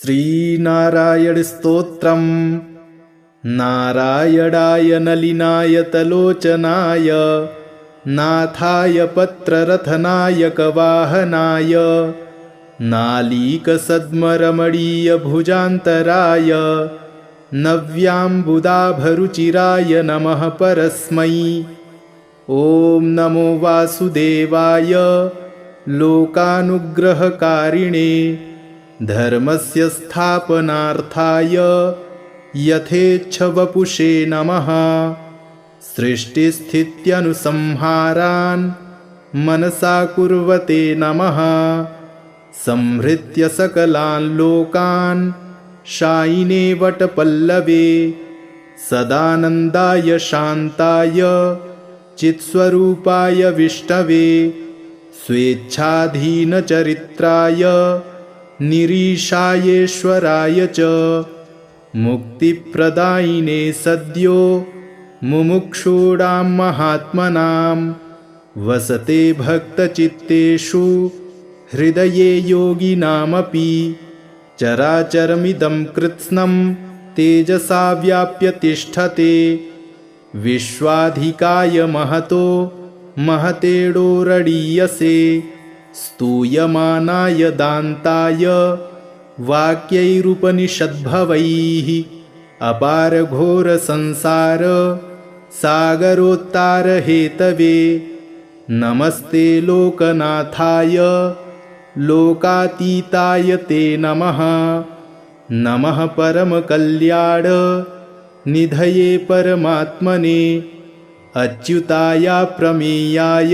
श्रीनारायण स्तोत्रम्। नारायणाय नलिनाय तलोचनाय नाथाय पत्ररथनायकवाहनाय नालीकसद्मरमणीय भुजान्तराय नव्याम्बुदाभरुचिराय नमः परस्मै। ॐ नमो वासुदेवाय लोकानुग्रहकारिणे धर्मस्य स्थापनार्थाय यथेच्छवपुषे नमः। सृष्टिस्थित्यनुसंहारान् मनसा कुर्वते नमः। संहृत्य सकलान् लोकान् शायिने वटपल्लवे सदानन्दाय शान्ताय चित्स्वरूपाय विष्णवे स्वेच्छाधीनचरित्राय निरीशायेश्वराय च मुक्तिप्रदायिने सद्यो मुमुक्षूणां महात्मनां वसते भक्तचित्तेषु हृदये योगिनामपि। चराचरमिदं कृत्स्नं तेजसा व्याप्य तिष्ठते विश्वाधिकाय महतो महतेडोरडीयसे स्तूयमानाय दान्ताय वाक्यैरुपनिषद्भवैः अपारघोरसंसार सागरोत्तारहेतवे नमस्ते लोकनाथाय लोकातीताय ते नमः। नमः परमकल्याण निधये परमात्मने अच्युताय प्रमेयाय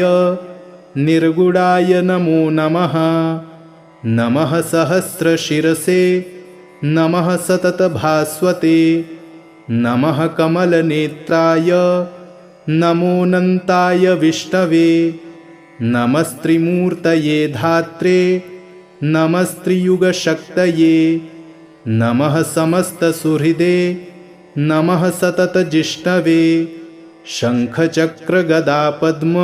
निर्गुणाय नमो नमः। नमः सहस्रशिरसे नमः सततभास्वते नमः कमलनेत्राय नमोऽनन्ताय विष्णवे नमस्त्रिमूर्तये धात्रे नमस्त्रियुगशक्तये नमः समस्तसुहृदे नमः सततजिष्णवे शङ्खचक्रगदापद्म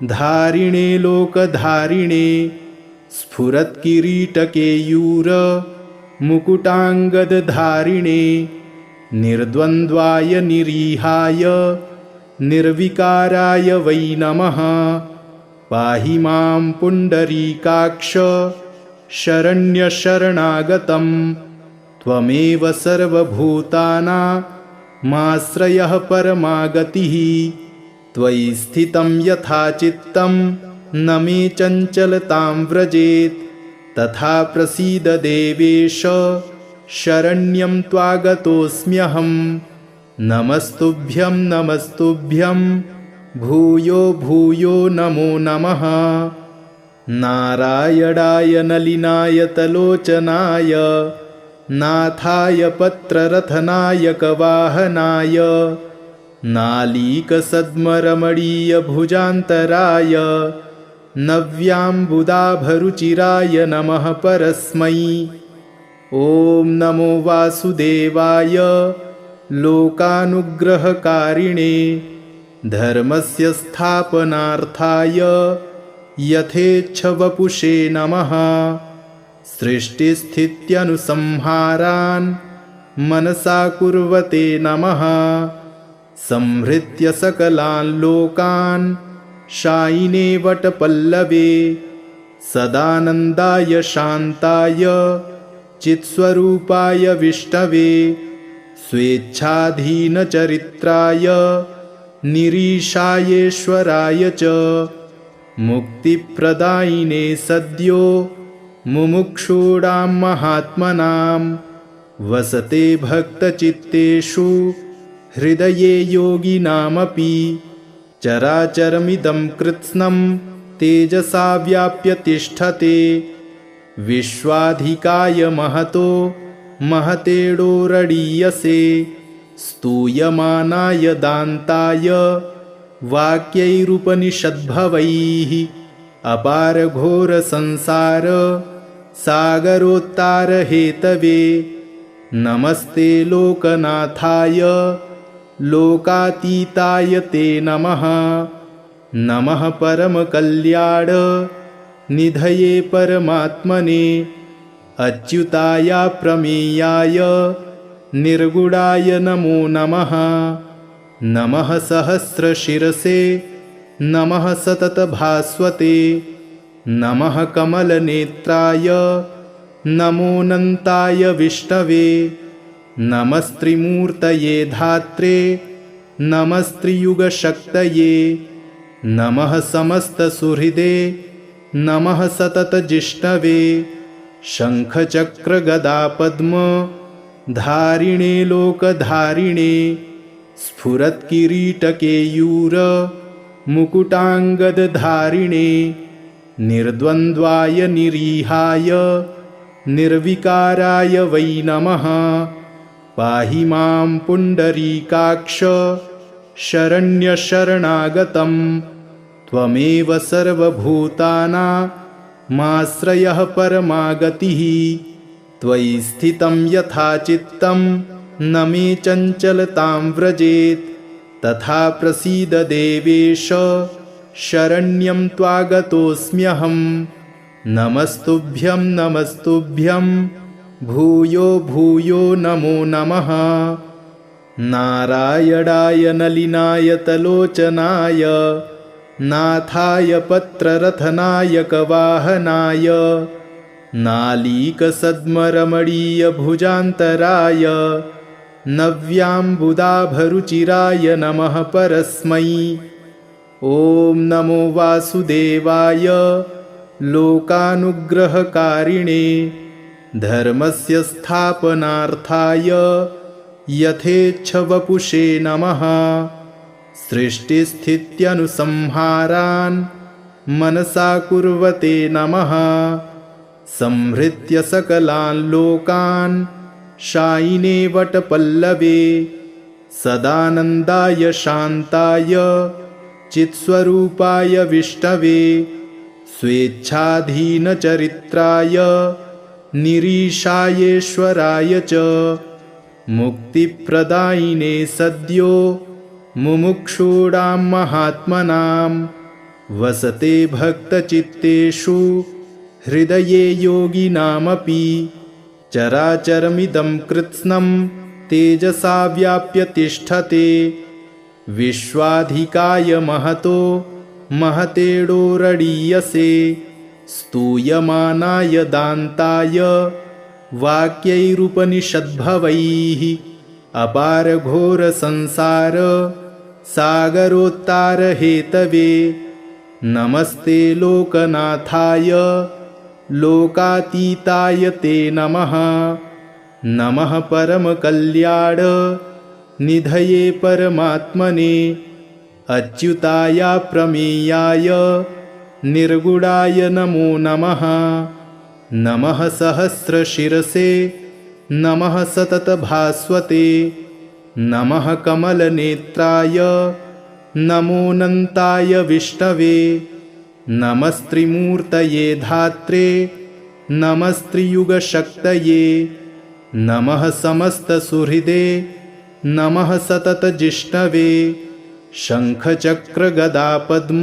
धारिणे लोकधारिणे स्फुरत्किरीटकेयूर मुकुटाङ्गदधारिणे निर्द्वन्द्वाय निरीहाय निर्विकाराय वै नमः। पाहि मां पुण्डरीकाक्ष शरण्यशरणागतं त्वमेव सर्वभूतानामाश्रयः परमागतिः। त्वयि स्थितं यथा चित्तं न मे चञ्चलतां व्रजेत् तथा प्रसीद देवेश शरण्यं त्वागतोऽस्म्यहं। नमस्तुभ्यं नमस्तुभ्यं भूयो भूयो नमो नमः। नारायणाय नलिनाय तलोचनाय नाथाय पत्ररथनायकवाहनाय नालीकसद्मरमणीय भुजान्तराय नव्याम्बुदाभरुचिराय नमः परस्मै। ॐ नमो वासुदेवाय लोकानुग्रहकारिणे धर्मस्य स्थापनार्थाय यथेच्छवपुषे नमः। सृष्टिस्थित्यनुसंहारान् मनसा कुर्वते नमः। संहृत्य सकलान् लोकान् शायिने वटपल्लवे सदानन्दाय शान्ताय चित्स्वरूपाय विष्णवे स्वेच्छाधीनचरित्राय निरीशायेश्वराय च मुक्तिप्रदायिने सद्यो मुमुक्षूणां महात्मनां वसते भक्तचित्तेषु हृदये योगिनामपि। चराचरमिदं कृत्स्नं तेजसा व्याप्य तिष्ठते विश्वाधिकाय महतो महतेडोरडीयसे स्तूयमानाय दान्ताय वाक्यैरुपनिषद्भवैः अपारघोरसंसार सागरोत्तारहेतवे नमस्ते लोकनाथाय लोकातीताय ते नमः। नमः परमकल्याण निधये परमात्मने अच्युताय प्रमेयाय निर्गुणाय नमो नमः। नमः सहस्रशिरसे नमः सततभास्वते नमः कमलनेत्राय नमोऽनन्ताय विष्णवे नमस्त्रिमूर्तये धात्रे नमस्त्रियुगशक्तये नमः समस्तसुहृदे नमः सततजिष्णवे शङ्खचक्रगदापद्म धारिणे लोकधारिणे स्फुरत्किरीटकेयूर मुकुटाङ्गदधारिणे निर्द्वन्द्वाय निरीहाय निर्विकाराय वै नमः। पाहि मां पुण्डरीकाक्ष शरण्यशरणागतं त्वमेव सर्वभूतानामाश्रयः परमागतिः। त्वयि स्थितं यथा चित्तं न मे चञ्चलतां व्रजेत् तथा प्रसीद देवेश शरण्यं त्वागतोऽस्म्यहम्। नमस्तुभ्यं नमस्तुभ्यं भूयो भूयो नमो नमः। नारायणाय नलिनायतलोचनाय नाथाय पत्ररथनायकवाहनाय नालीकसद्मरमणीयभुजान्तराय नव्याम्बुदाभरुचिराय नमः परस्मै। ॐ नमो वासुदेवाय लोकानुग्रहकारिणे धर्मस्य स्थापनार्थाय यथेच्छवपुषे नमः। सृष्टिस्थित्यनुसंहारान् मनसा कुर्वते नमः। संहृत्य सकलान् लोकान् शायिने वटपल्लवे सदानन्दाय शान्ताय चित्स्वरूपाय विष्णवे स्वेच्छाधीनचरित्राय निरीशायेश्वराय च मुक्तिप्रदायिने सद्यो मुमुक्षूणां महात्मनां वसते भक्तचित्तेषु हृदये योगिनामपि। चराचरमिदं कृत्स्नं तेजसा व्याप्य तिष्ठते विश्वाधिकाय महतो महतेडोरडीयसे स्तूयमानाय दान्ताय वाक्यैरुपनिषद्भवैः अपारघोरसंसार सागरोत्तारहेतवे नमस्ते लोकनाथाय लोकातीताय ते नमः। नमः परमकल्याण निधये परमात्मने अच्युताय प्रमेयाय निर्गुणाय नमो नमः। नमः सहस्रशिरसे नमः सततभास्वते नमः कमलनेत्राय नमोऽनन्ताय विष्णवे नमस्त्रिमूर्तये धात्रे नमस्त्रियुगशक्तये नमः समस्तसुहृदे नमः सततजिष्णवे शङ्खचक्रगदापद्म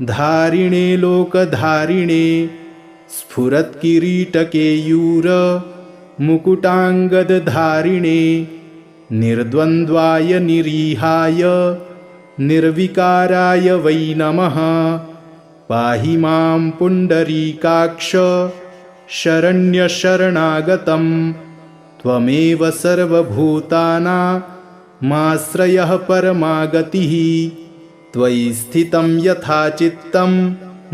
धारिणे लोकधारिणे स्फुरत्किरीटकेयूर मुकुटाङ्गदधारिणे निर्द्वन्द्वाय निरीहाय निर्विकाराय वै नमः। पाहि मां पुण्डरीकाक्ष शरण्यशरणागतं त्वमेव सर्वभूतानामाश्रयः परमागतिः। त्वयि स्थितं यथा चित्तं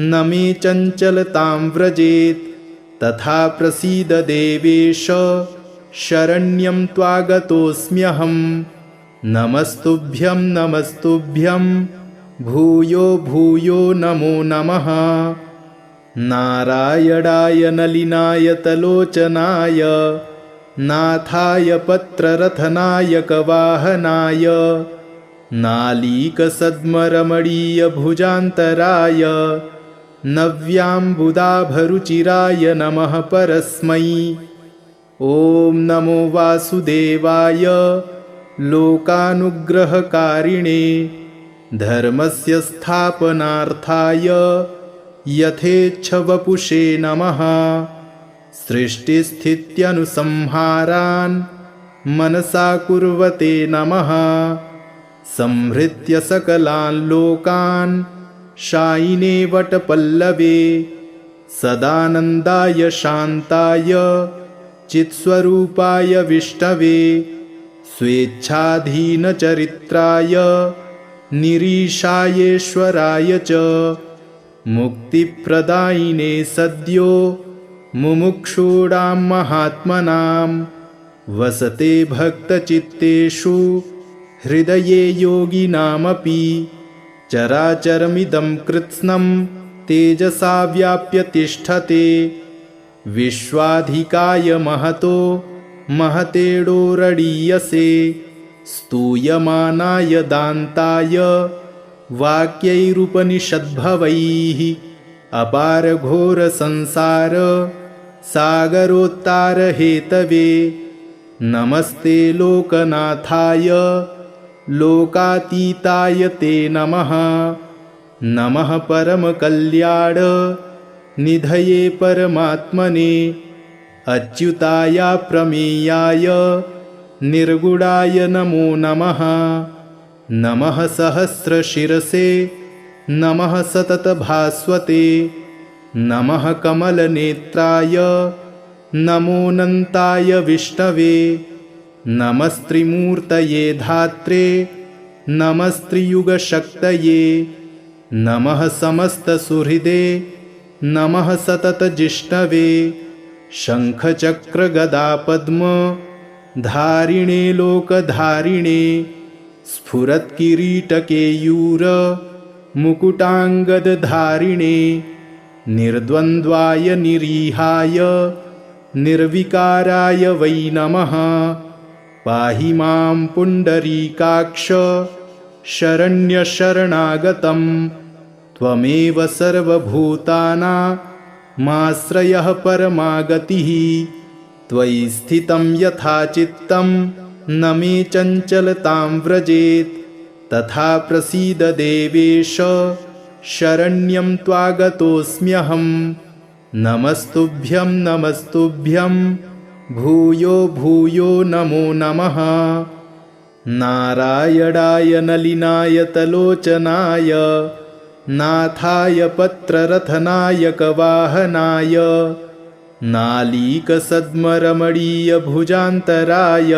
न मे चञ्चलतां व्रजेत् तथा प्रसीद देवेश शरण्यं त्वागतोऽस्म्यहम्। नमस्तुभ्यं नमस्तुभ्यं भूयो भूयो नमो नमः। नारायणाय नलिनायतलोचनाय नाथाय पत्ररथनायकवाहनाय नालीकसद्मरमणीयभुजान्तराय नव्याम्बुदाभरुचिराय नमः परस्मै। ॐ नमो वासुदेवाय लोकानुग्रहकारिणे धर्मस्य स्थापनार्थाय यथेच्छवपुषे नमः। सृष्टिस्थित्यनुसंहारान् मनसा कुर्वते नमः। संहृत्य सकलान् लोकान् शायिने वटपल्लवे सदानन्दाय शान्ताय चित्स्वरूपाय विष्णवे स्वेच्छाधीनचरित्राय निरीशायेश्वराय च मुक्तिप्रदायिने सद्यो मुमुक्षूणां महात्मनां वसते भक्तचित्तेषु हृदये योगिनामपि चराचरमिदं कृत्स्नं तेजसा व्याप्य तिष्ठते विश्वाधिकाय महतो महतेडोरडीयसे स्तूयमानाय दान्ताय वाक्यैरुपनिषद्भवैः अपारघोरसंसार सागरोत्तारहेतवे नमस्ते लोकनाथाय लोकातीताय ते नमः। नमः परमकल्याण निधये परमात्मने अच्युताय प्रमेयाय निर्गुणाय नमो नमः। नमः सहस्रशिरसे नमः सततभास्वते नमः कमलनेत्राय नमोऽनन्ताय विष्णवे नमस्त्रिमूर्तये धात्रे नमस्त्रियुगशक्तये नमः समस्तसुहृदे नमः सततजिष्णवे शङ्खचक्रगदापद्म धारिणे लोकधारिणे स्फुरत्किरीटकेयूर मुकुटाङ्गदधारिणे निर्द्वन्द्वाय निरीहाय निर्विकाराय वै नमः। पाहि मां पुण्डरीकाक्ष शरण्यशरणागतं त्वमेव सर्वभूतानामाश्रयः परमागतिः त्वयि स्थितं यथा चित्तं न मे चञ्चलतां व्रजेत् तथा प्रसीद देवेश शरण्यं त्वागतोऽस्म्यहम्। नमस्तुभ्यं नमस्तुभ्यं भूयो भूयो नमो नमः। नारायणाय नलिनाय तलोचनाय नाथाय पत्ररथनायकवाहनाय नालीकसद्मरमणीयभुजान्तराय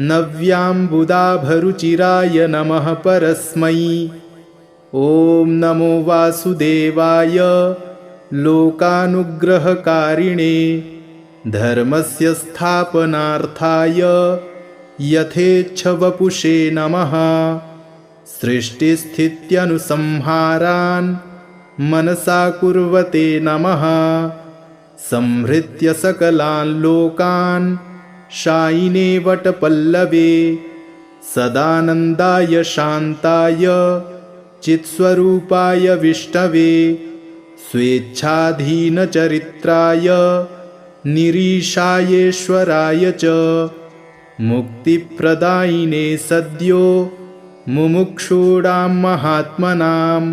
नव्याम्बुदाभरुचिराय नमः परस्मै। ॐ नमो वासुदेवाय लोकानुग्रहकारिणे धर्मस्य स्थापनार्थाय यथेच्छवपुषे नमः। सृष्टिस्थित्यनुसंहारान् मनसा कुर्वते नमः। संहृत्य सकलान् लोकान् शायिने वटपल्लवे सदानन्दाय शान्ताय चित्स्वरूपाय विष्णवे स्वेच्छाधीनचरित्राय निरीशायेश्वराय च मुक्तिप्रदायिने सद्यो मुमुक्षूणां महात्मनां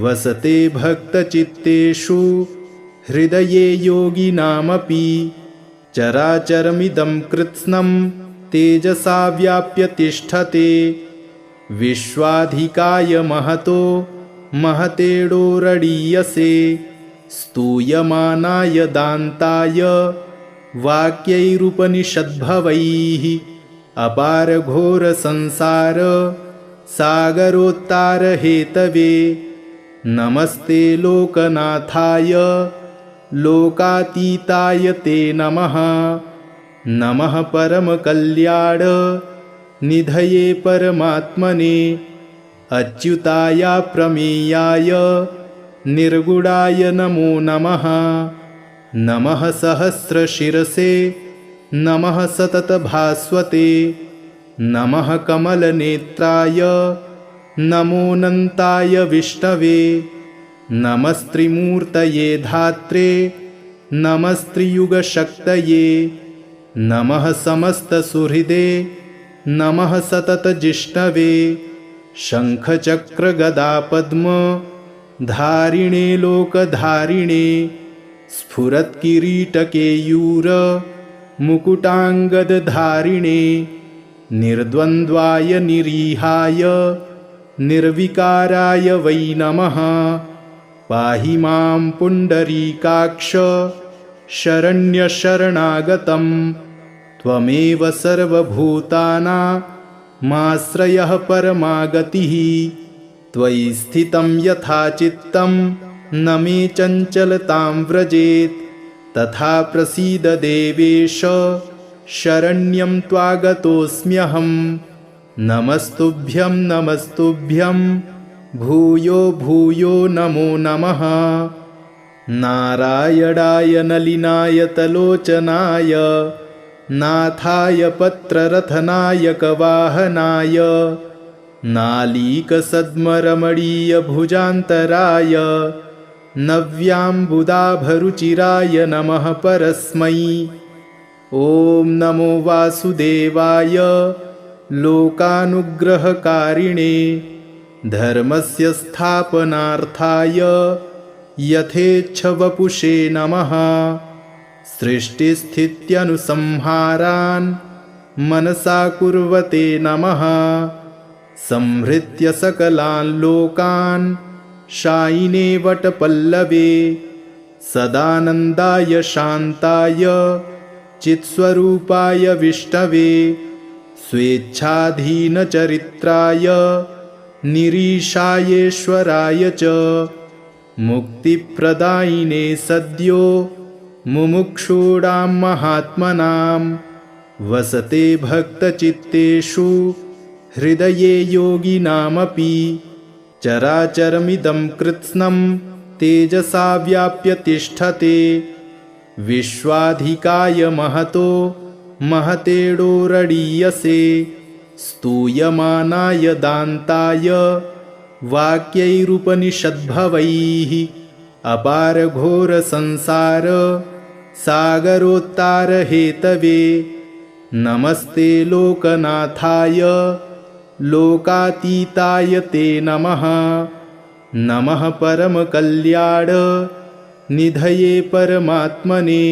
वसते भक्तचित्तेषु हृदये योगिनामपि चराचरमिदं कृत्स्नं तेजसा व्याप्य तिष्ठते विश्वाधिकाय महतो महतेडोरडीयसे स्तूयमानाय दान्ताय वाक्यैरुपनिषद्भवैः अपारघोरसंसार सागरोत्तारहेतवे नमस्ते लोकनाथाय लोकातीताय ते नमः। नमः परमकल्याण निधये परमात्मने अच्युताय प्रमेयाय निर्गुणाय नमो नमः। नमः सहस्रशिरसे नमः सततभास्वते नमः कमलनेत्राय नमोऽनन्ताय विष्णवे नमस्त्रिमूर्तये धात्रे नमस्त्रियुगशक्तये नमः समस्तसुहृदे नमः सततजिष्णवे शङ्खचक्रगदापद्म धारिणे लोकधारिणे स्फुरत्किरीटकेयूर मुकुटाङ्गदधारिणे निर्द्वन्द्वाय निरीहाय निर्विकाराय वै नमः। पाहि मां पुण्डरीकाक्ष शरण्यशरणागतं त्वमेव सर्वभूतानामाश्रयः परमागतिः। त्वयि स्थितं यथा चित्तं न मे चञ्चलतां व्रजेत् तथा प्रसीद देवेश शरण्यं त्वागतोऽस्म्यहम्। नमस्तुभ्यं नमस्तुभ्यं भूयो भूयो नमो नमः। नारायणाय नलिनाय तलोचनाय नाथाय पत्ररथनायकवाहनाय नालीकसद्मरमणीयभुजान्तराय नव्याम्बुदाभरुचिराय नमः परस्मै। ॐ नमो वासुदेवाय लोकानुग्रहकारिणे धर्मस्य स्थापनार्थाय यथेच्छवपुषे नमः। सृष्टिस्थित्यनुसंहारान् मनसा कुर्वते नमः। संहृत्य सकलान् लोकान् शायिने वटपल्लवे सदानन्दाय शान्ताय चित्स्वरूपाय विष्णवे स्वेच्छाधीनचरित्राय निरीशायेश्वराय च मुक्तिप्रदायिने सद्यो मुमुक्षूणां महात्मनां वसते भक्तचित्तेषु हृदये योगिनामपि। चराचरमिदं कृत्स्नं तेजसा व्याप्य तिष्ठते विश्वाधिकाय महतो महतेडोरडीयसे स्तूयमानाय दान्ताय वाक्यैरुपनिषद्भवैः अपारघोरसंसार सागरोत्तारहेतवे नमस्ते लोकनाथाय लोकातीताय ते नमः। नमः परमकल्याण निधये परमात्मने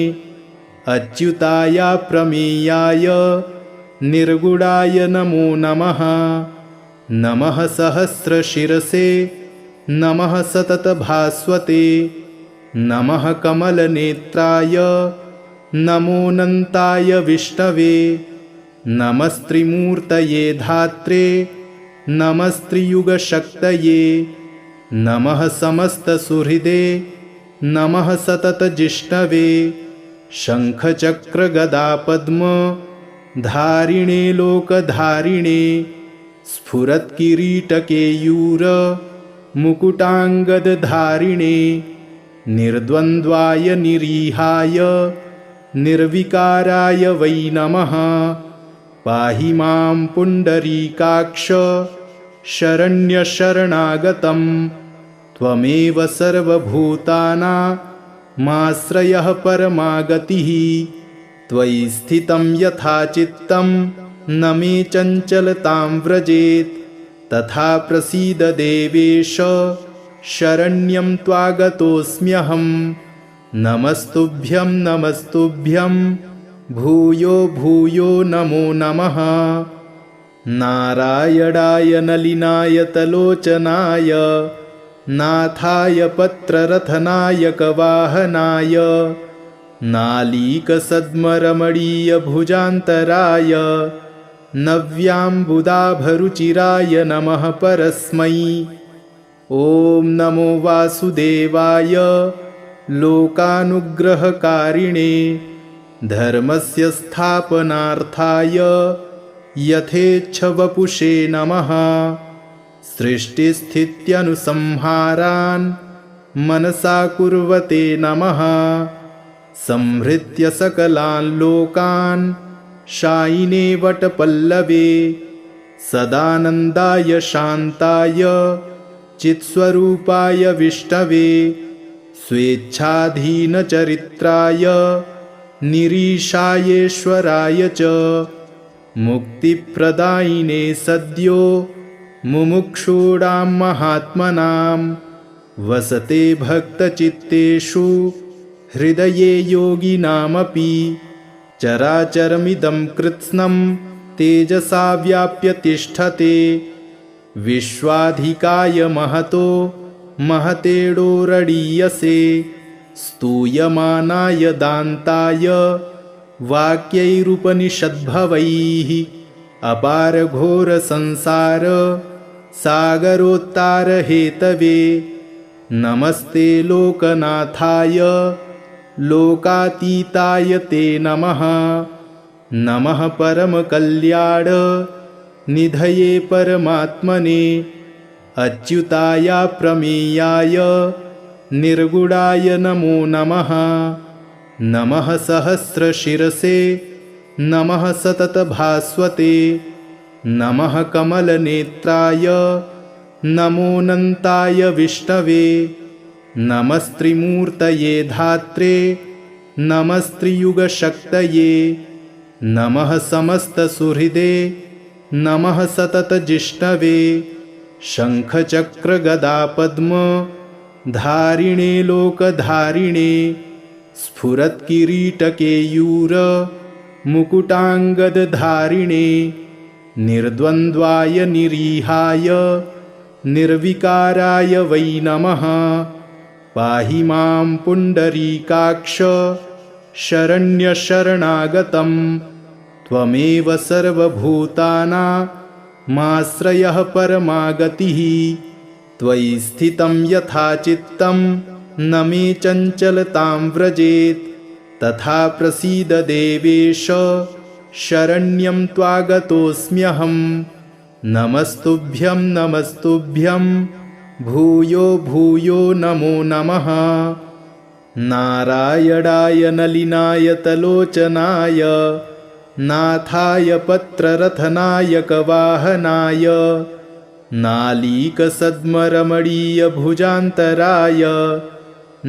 अच्युताय प्रमेयाय निर्गुणाय नमो नमः। नमः सहस्रशिरसे नमः सततभास्वते नमः कमलनेत्राय नमोऽनन्ताय विष्णवे नमस्त्रिमूर्तये धात्रे नमस्त्रियुगशक्तये नमः समस्तसुहृदे नमः सततजिष्णवे शङ्खचक्रगदापद्म धारिणे लोकधारिणे स्फुरत्किरीटकेयूर मुकुटाङ्गदधारिणे निर्द्वन्द्वाय निरीहाय निर्विकाराय वै नमः। पाहि मां पुण्डरीकाक्ष शरण्यशरणागतं त्वमेव सर्वभूतानामाश्रयः परमागतिः। त्वयि स्थितं यथा चित्तं न मे चञ्चलतां व्रजेत् तथा प्रसीद देवेश शरण्यं त्वागतोऽस्म्यहम्। नमस्तुभ्यं नमस्तुभ्यं भूयो भूयो नमो नमः। नारायणाय नलिनाय तलोचनाय नाथाय पत्ररथनायकवाहनाय नालीकसद्मरमणीयभुजान्तराय नव्याम्बुदाभरुचिराय नमः परस्मै। ॐ नमो वासुदेवाय लोकानुग्रहकारिणे धर्मस्य स्थापनार्थाय यथेच्छवपुषे नमः। सृष्टिस्थित्यनुसंहारान् मनसा कुर्वते नमः। संहृत्य सकलान् लोकान् शायिने वटपल्लवे सदानन्दाय शान्ताय चित्स्वरूपाय विष्णवे स्वेच्छाधीनचरित्राय निरीशायेश्वराय च मुक्तिप्रदायिने सद्यो मुमुक्षूणां महात्मनां वसते भक्तचित्तेषु हृदये योगिनामपि चराचरमिदं कृत्स्नं तेजसा व्याप्य तिष्ठते विश्वाधिकाय महतो महतेडोरडीयसे स्तूयमानाय दान्ताय वाक्यैरुपनिषद्भवैः अपारघोरसंसार सागरोत्तारहेतवे नमस्ते लोकनाथाय लोकातीताय ते नमः नमः परमकल्याण निधये परमात्मने अच्युताय प्रमेयाय निर्गुणाय नमो नमः नमः सहस्रशिरसे नमः सततभास्वते नमः कमलनेत्राय नमोऽनन्ताय विष्णवे नमस्त्रिमूर्तये धात्रे नमस्त्रियुगशक्तये नमः समस्तसुहृदे नमः सततजिष्णवे शङ्खचक्रगदापद्म धारिणे लोकधारिणे स्फुरत्किरीटकेयूर मुकुटाङ्गदधारिणे निर्द्वन्द्वाय निरीहाय निर्विकाराय वै नमः पाहि मां पुण्डरीकाक्ष शरण्यशरणागतं त्वमेव सर्वभूतानामाश्रयः परमागतिः त्वयि स्थितं यथा चित्तं न मे चञ्चलतां व्रजेत् तथा प्रसीद देवेश शरण्यं त्वागतोऽस्म्यहम् नमस्तुभ्यं नमस्तुभ्यं भूयो भूयो नमो नमः नारायणाय नलिनाय तलोचनाय नाथाय पत्ररथनायकवाहनाय नालीकसद्मरमणीयभुजान्तराय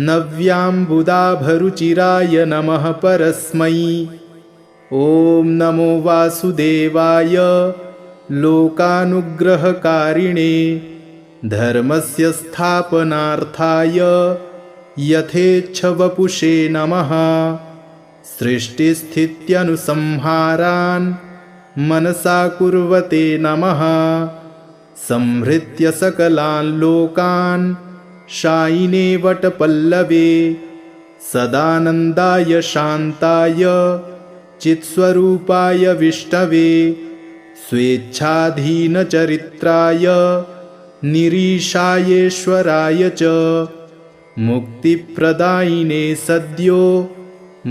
नव्याम्बुदाभरुचिराय नमः परस्मै ॐ नमो वासुदेवाय लोकानुग्रहकारिणे धर्मस्य स्थापनार्थाय यथेच्छवपुषे नमः सृष्टिस्थित्यनुसंहारान् मनसा कुर्वते नमः संहृत्य सकलान् लोकान् शायिने वटपल्लवे सदानन्दाय शान्ताय चित्स्वरूपाय विष्णवे स्वेच्छाधीनचरित्राय निरीशायेश्वराय च मुक्तिप्रदायिने सद्यो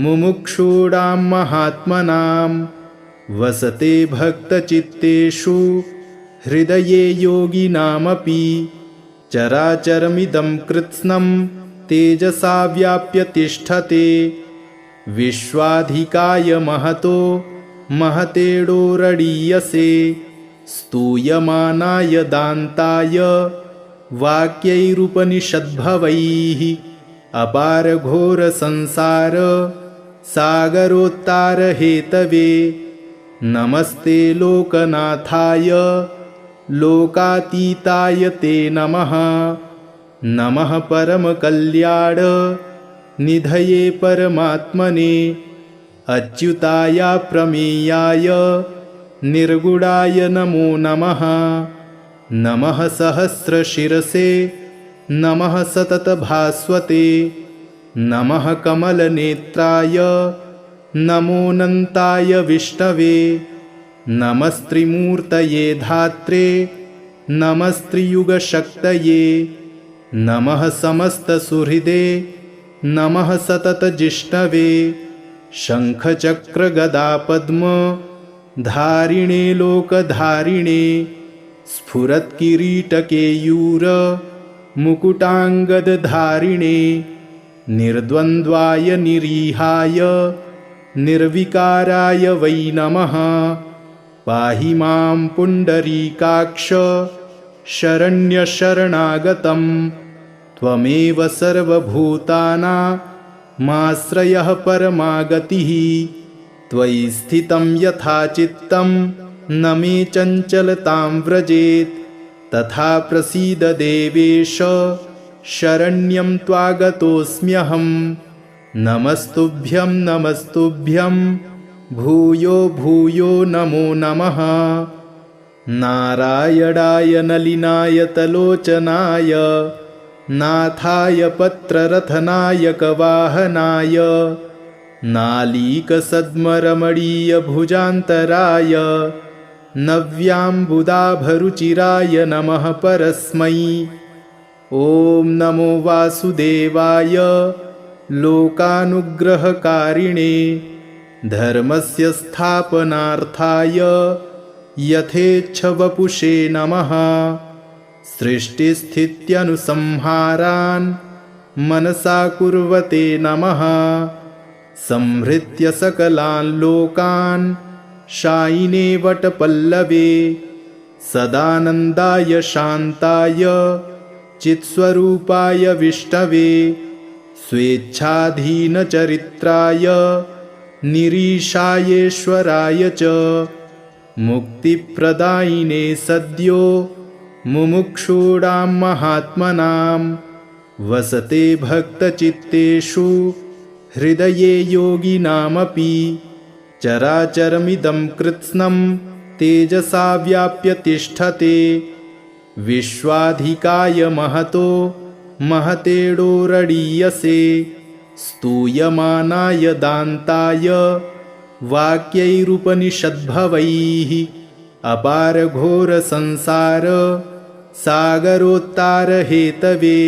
मुमुक्षूणां महात्मनां वसते भक्तचित्तेषु हृदये योगिनामपि चराचरमिदं कृत्स्नं तेजसा व्याप्य तिष्ठते विश्वाधिकाय महतो महतेडोरडीयसे स्तूयमानाय दान्ताय वाक्यैरुपनिषद्भवैः अपारघोरसंसार सागरोत्तारहेतवे नमस्ते लोकनाथाय लोकातीताय ते नमः नमः परमकल्याण निधये परमात्मने अच्युताय प्रमेयाय निर्गुणाय नमो नमः नमः सहस्रशिरसे नमः सततभास्वते नमः कमलनेत्राय नमोऽनन्ताय विष्णवे नमस्त्रिमूर्तये धात्रे नमस्त्रियुगशक्तये नमः समस्तसुहृदे नमः सततजिष्णवे शङ्खचक्रगदापद्म धारिणे लोकधारिणे स्फुरत्किरीटकेयूर मुकुटाङ्गदधारिणे निर्द्वन्द्वाय निरीहाय निर्विकाराय वै नमः पाहि मां पुण्डरीकाक्ष शरण्यशरणागतं त्वमेव सर्वभूतानामाश्रयः परमागतिः त्वयि स्थितं यथा चित्तं न मे चञ्चलतां व्रजेत् तथा प्रसीद देवेश शरण्यं त्वागतोऽस्म्यहम् नमस्तुभ्यं नमस्तुभ्यं भूयो भूयो नमो नमः। नारायणाय नलिनाय तलोचनाय नाथाय पत्ररथनायकवाहनाय नालीकसद्मरमणीयभुजान्तराय नव्याम्बुदाभरुचिराय नमः परस्मै। ॐ नमो वासुदेवाय लोकानुग्रहकारिणे धर्मस्य स्थापनार्थाय यथेच्छवपुषे नमः। सृष्टिस्थित्यनुसंहारान् मनसा कुर्वते नमः। संहृत्य सकलान् लोकान् शायिने वटपल्लवे सदानन्दाय शान्ताय चित्स्वरूपाय विष्णवे स्वेच्छाधीनचरित्राय निरीशायेश्वराय च मुक्तिप्रदायिने सद्यो मुमुक्षूणां महात्मनां वसते भक्तचित्तेषु हृदये योगिनामपि। चराचरमिदं कृत्स्नं तेजसा व्याप्य तिष्ठते विश्वाधिकाय महतो महतेडोरडीयसे स्तूयमानाय दान्ताय वाक्यैरुपनिषद्भवैः अपारघोरसंसार सागरोत्तारहेतवे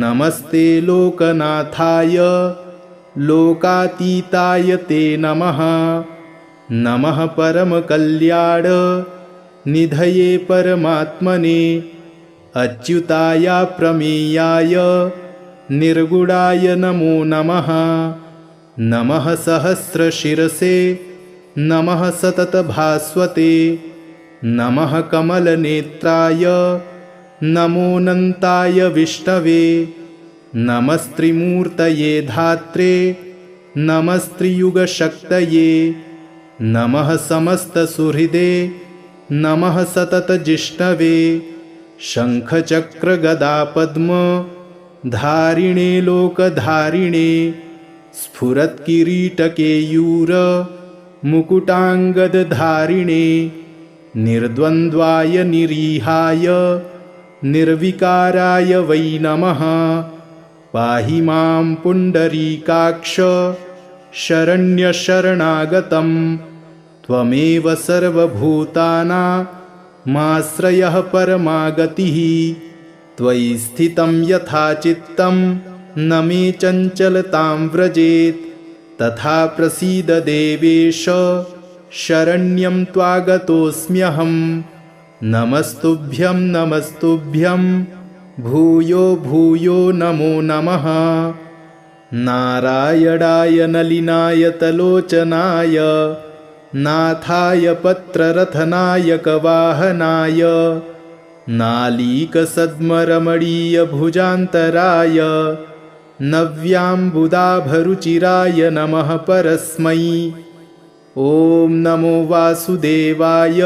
नमस्ते लोकनाथाय लोकातीताय ते नमः। नमः परमकल्याण निधये परमात्मने अच्युताय प्रमेयाय निर्गुणाय नमो नमः। नमः सहस्रशिरसे नमः सततभास्वते नमः कमलनेत्राय नमोऽनन्ताय विष्णवे नमस्त्रिमूर्तये धात्रे नमस्त्रियुगशक्तये नमः समस्तसुहृदे नमः सततजिष्णवे शङ्खचक्रगदापद्म धारिणे लोकधारिणे स्फुरत्किरीटकेयूर मुकुटाङ्गदधारिणे निर्द्वन्द्वाय निरीहाय निर्विकाराय वै नमः। पाहि मां पुण्डरीकाक्ष शरण्यशरणागतं त्वमेव सर्वभूतानामाश्रयः परमागतिः। त्वयि स्थितं यथा चित्तं न मे चञ्चलतां व्रजेत् तथा प्रसीद देवेश शरण्यं त्वागतोऽस्म्यहम्। नमस्तुभ्यं नमस्तुभ्यं भूयो भूयो नमो नमः। नारायणाय नलिनाय तलोचनाय नाथाय पत्ररथनायकवाहनाय नालीकसद्मरमणीयभुजान्तराय नव्याम्बुदाभरुचिराय नमः परस्मै। ॐ नमो वासुदेवाय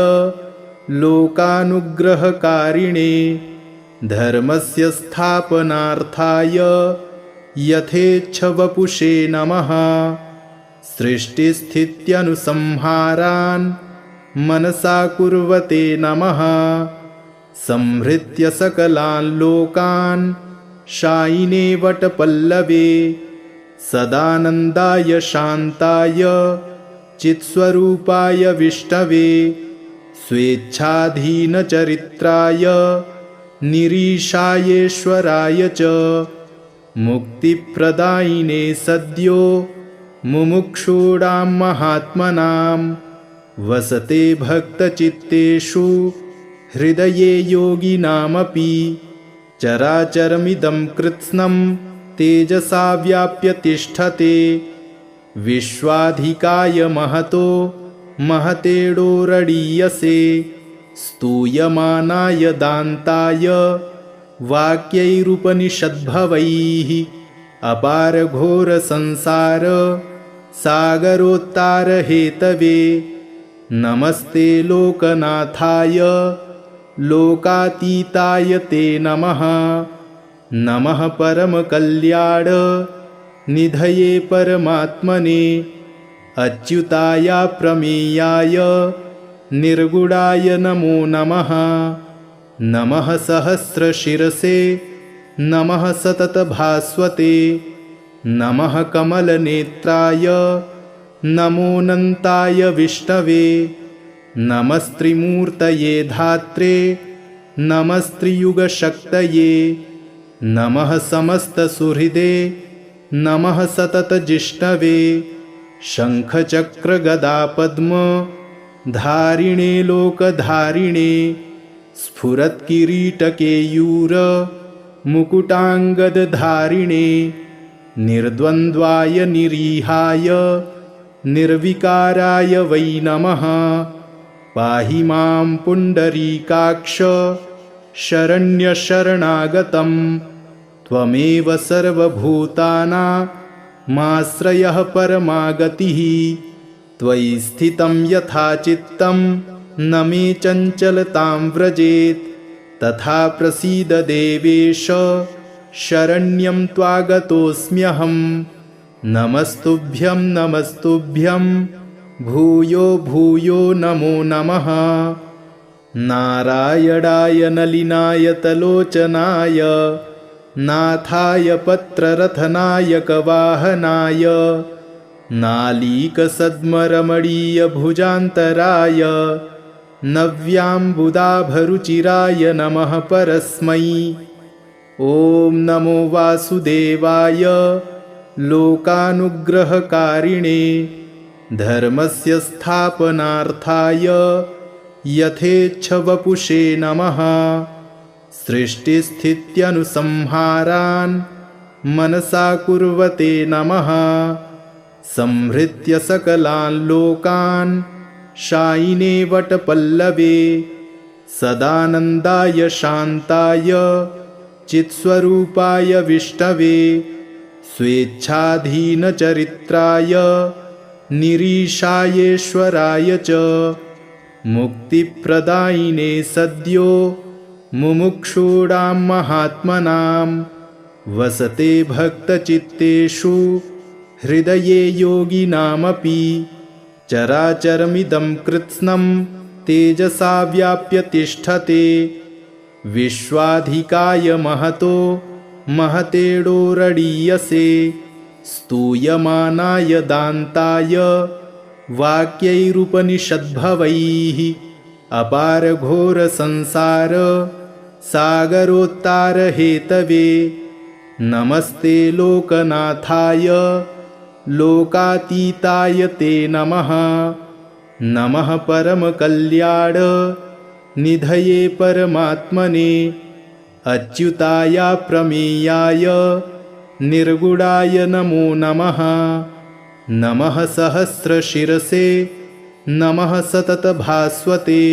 लोकानुग्रहकारिणे धर्मस्य स्थापनार्थाय यथेच्छवपुषे नमः। सृष्टिस्थित्यनुसंहारान् मनसा कुर्वते नमः। संहृत्य सकलान् लोकान् शायिने वटपल्लवे सदानन्दाय शान्ताय चित्स्वरूपाय विष्णवे स्वेच्छाधीनचरित्राय निरीशायेश्वराय च मुक्तिप्रदायिने सद्यो मुमुक्षूणां महात्मनां वसते भक्तचित्तेषु हृदये योगिनामपि। चराचरमिदं कृत्स्नं तेजसा व्याप्य तिष्ठते विश्वाधिकाय महतो महतेडोरडीयसे स्तूयमानाय दान्ताय वाक्यैरुपनिषद्भवैः अपारघोरसंसार सागरोत्तारहेतवे नमस्ते लोकनाथाय लोकातीताय ते नमः। नमः परमकल्याण निधये परमात्मने अच्युताय प्रमेयाय निर्गुणाय नमो नमः। नमः सहस्रशिरसे नमः सततभास्वते नमः कमलनेत्राय नमोऽनन्ताय विष्णवे नमस्त्रिमूर्तये धात्रे नमस्त्रियुगशक्तये नमः समस्तसुहृदे नमः सततजिष्णवे शङ्खचक्रगदापद्म धारिणे लोकधारिणे स्फुरत्किरीटकेयूर मुकुटाङ्गदधारिणे निर्द्वन्द्वाय निरीहाय निर्विकाराय वै नमः। पाहि मां पुण्डरीकाक्ष शरण्यशरणागतं त्वमेव सर्वभूतानामाश्रयः परमागतिः। त्वयि स्थितं यथा चित्तं न मे चञ्चलतां व्रजेत् तथा प्रसीद देवेश शरण्यं त्वागतोऽस्म्यहम्। नमस्तुभ्यं नमस्तुभ्यं भूयो भूयो नमो नमः। नारायणाय नलिनायतलोचनाय नाथाय पत्ररथनायकवाहनाय नालीकसद्मरमणीयभुजान्तराय नव्याम्बुदाभरुचिराय नमः परस्मै। ॐ नमो वासुदेवाय लोकानुग्रहकारिणे धर्मस्य स्थापनार्थाय यथेच्छवपुषे नमः। सृष्टिस्थित्यनुसंहारान् मनसा कुर्वते नमः। संहृत्य सकलान् लोकान् शायिने वटपल्लवे सदानन्दाय शान्ताय चित्स्वरूपाय विष्णवे स्वेच्छाधीनचरित्राय निरीशायेश्वराय च मुक्तिप्रदायिने सद्यो मुमुक्षूणां महात्मनां वसते भक्तचित्तेषु हृदये योगिनामपि। चराचरमिदं कृत्स्नं तेजसा व्याप्य तिष्ठते विश्वाधिकाय महतो महतेडोरडीयसे स्तूयमानाय दान्ताय वाक्यैरुपनिषद्भवैः अपारघोरसंसार सागरोत्तारहेतवे नमस्ते लोकनाथाय लोकातीताय ते नमः। नमः परमकल्याण निधये परमात्मने अच्युताय प्रमेयाय निर्गुणाय नमो नमः। नमः सहस्रशिरसे नमः सततभास्वते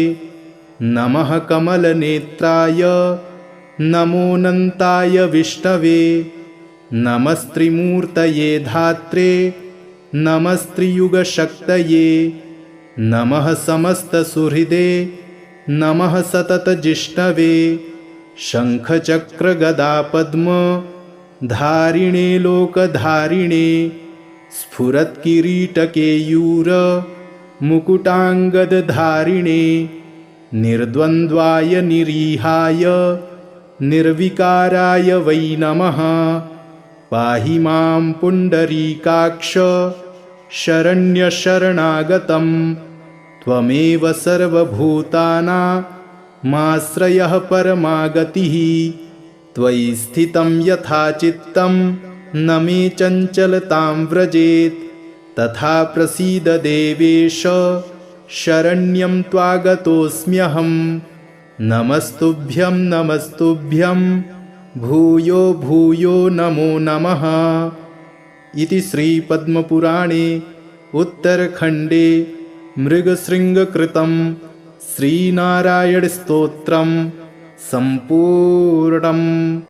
नमः कमलनेत्राय नमोऽनन्ताय विष्णवे नमस्त्रिमूर्तये धात्रे नमस्त्रियुगशक्तये नमः समस्तसुहृदे नमः सततजिष्णवे शङ्खचक्रगदापद्म धारिणे लोकधारिणे स्फुरत्किरीटकेयूर मुकुटाङ्गदधारिणे निर्द्वन्द्वाय निरीहाय निर्विकाराय वै नमः। पाहि मां पुण्डरीकाक्ष शरण्यशरणागतं त्वमेव सर्वभूतानामाश्रयः परमागतिः। त्वयि स्थितं यथा चित्तं न मे चञ्चलतां व्रजेत् तथा प्रसीद देवेश शरण्यं त्वागतोऽस्म्यहम्। नमस्तुभ्यं नमस्तुभ्यं भूयो भूयो नमो नमः। इति श्रीपद्मपुराणे उत्तरखण्डे मृगशृङ्गकृतं श्रीनारायणस्तोत्रं सम्पूर्णम्।